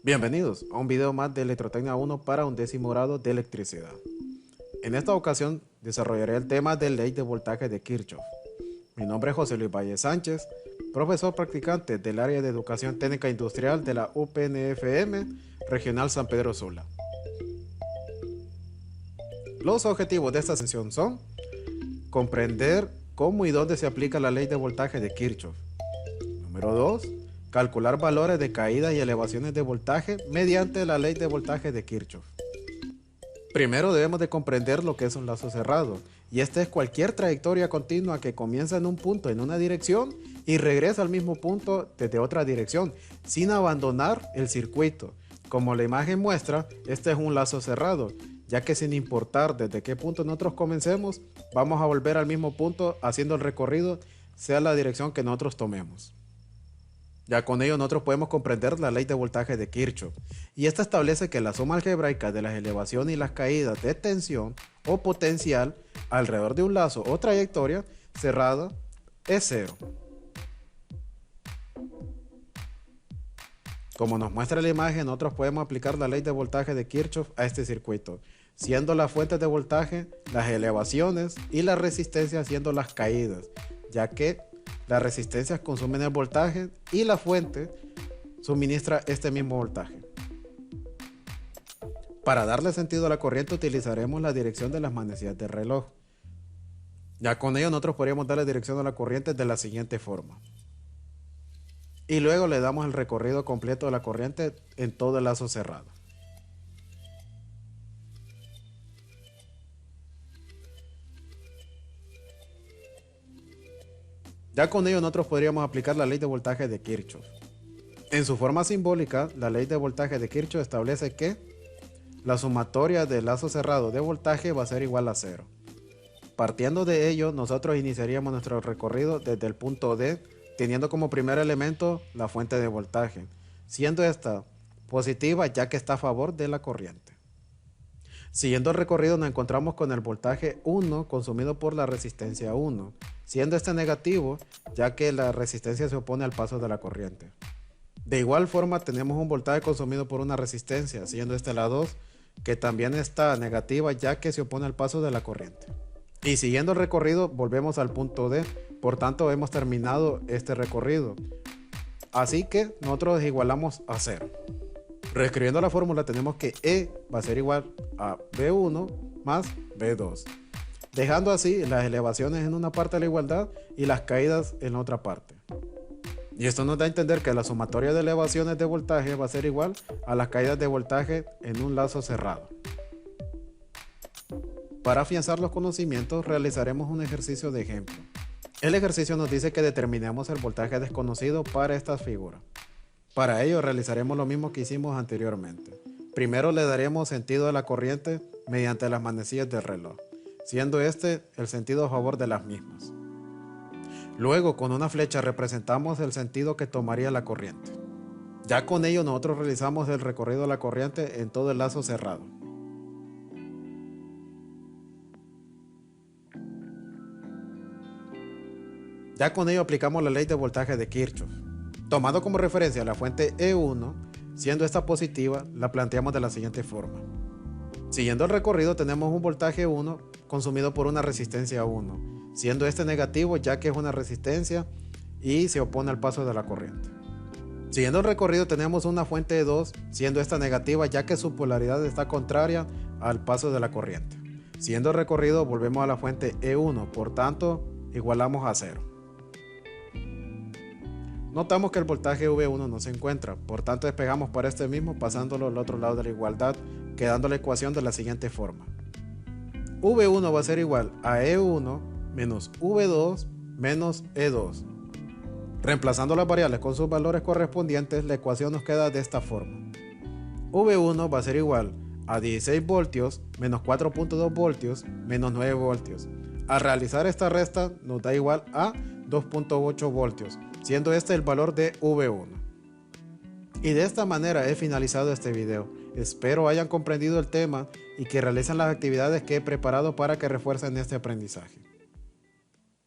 Bienvenidos a un video más de Electrotecnia 1 para 11º grado de electricidad. En esta ocasión desarrollaré el tema de ley de voltaje de Kirchhoff. Mi nombre es José Luis Valle Sánchez, profesor practicante del área de Educación Técnica Industrial de la UPNFM Regional San Pedro Sula. Los objetivos de esta sesión son comprender cómo y dónde se aplica la ley de voltaje de Kirchhoff. Número 2. Calcular valores de caídas y elevaciones de voltaje mediante la ley de voltaje de Kirchhoff. Primero debemos de comprender lo que es un lazo cerrado, y esta es cualquier trayectoria continua que comienza en un punto en una dirección y regresa al mismo punto desde otra dirección, sin abandonar el circuito. Como la imagen muestra, este es un lazo cerrado, ya que sin importar desde qué punto nosotros comencemos, vamos a volver al mismo punto haciendo el recorrido, sea la dirección que nosotros tomemos. Ya con ello nosotros podemos comprender la ley de voltaje de Kirchhoff, y esta establece que la suma algebraica de las elevaciones y las caídas de tensión o potencial alrededor de un lazo o trayectoria cerrada es cero. Como nos muestra la imagen, nosotros podemos aplicar la ley de voltaje de Kirchhoff a este circuito, siendo las fuentes de voltaje las elevaciones y las resistencias siendo las caídas, ya que las resistencias consumen el voltaje y la fuente suministra este mismo voltaje. Para darle sentido a la corriente utilizaremos la dirección de las manecillas del reloj. Ya con ello nosotros podríamos darle dirección a la corriente de la siguiente forma. Y luego le damos el recorrido completo de la corriente en todo el lazo cerrado. Ya con ello nosotros podríamos aplicar la ley de voltaje de Kirchhoff. En su forma simbólica, la ley de voltaje de Kirchhoff establece que la sumatoria del lazo cerrado de voltaje va a ser igual a cero. Partiendo de ello, nosotros iniciaríamos nuestro recorrido desde el punto D, teniendo como primer elemento la fuente de voltaje, siendo esta positiva ya que está a favor de la corriente. Siguiendo el recorrido nos encontramos con el voltaje 1 consumido por la resistencia 1, siendo este negativo ya que la resistencia se opone al paso de la corriente. De igual forma tenemos un voltaje consumido por una resistencia, siendo este la 2, que también está negativa ya que se opone al paso de la corriente. Y siguiendo el recorrido volvemos al punto D, por tanto hemos terminado este recorrido. Así que nosotros igualamos a 0. Reescribiendo la fórmula tenemos que E va a ser igual a B1 más B2, dejando así las elevaciones en una parte de la igualdad y las caídas en la otra parte. Y esto nos da a entender que la sumatoria de elevaciones de voltaje va a ser igual a las caídas de voltaje en un lazo cerrado. Para afianzar los conocimientos realizaremos un ejercicio de ejemplo. El ejercicio nos dice que determinemos el voltaje desconocido para estas figuras. Para ello realizaremos lo mismo que hicimos anteriormente. Primero le daremos sentido a la corriente mediante las manecillas del reloj, siendo este el sentido a favor de las mismas. Luego con una flecha representamos el sentido que tomaría la corriente. Ya con ello nosotros realizamos el recorrido de la corriente en todo el lazo cerrado. Ya con ello aplicamos la ley de voltaje de Kirchhoff. Tomando como referencia la fuente E1, siendo esta positiva, la planteamos de la siguiente forma. Siguiendo el recorrido tenemos un voltaje 1 consumido por una resistencia 1, siendo este negativo ya que es una resistencia y se opone al paso de la corriente. Siguiendo el recorrido tenemos una fuente 2, siendo esta negativa ya que su polaridad está contraria al paso de la corriente. Siguiendo el recorrido volvemos a la fuente E1, por tanto igualamos a 0. Notamos que el voltaje V1 no se encuentra, por tanto despegamos para este mismo pasándolo al otro lado de la igualdad, quedando la ecuación de la siguiente forma. V1 va a ser igual a E1 menos V2 menos E2. Reemplazando las variables con sus valores correspondientes, la ecuación nos queda de esta forma. V1 va a ser igual a 16 voltios menos 4.2 voltios menos 9 voltios. Al realizar esta resta nos da igual a 2.8 voltios, siendo este el valor de V1. Y de esta manera he finalizado este video. Espero hayan comprendido el tema y que realicen las actividades que he preparado para que refuercen este aprendizaje.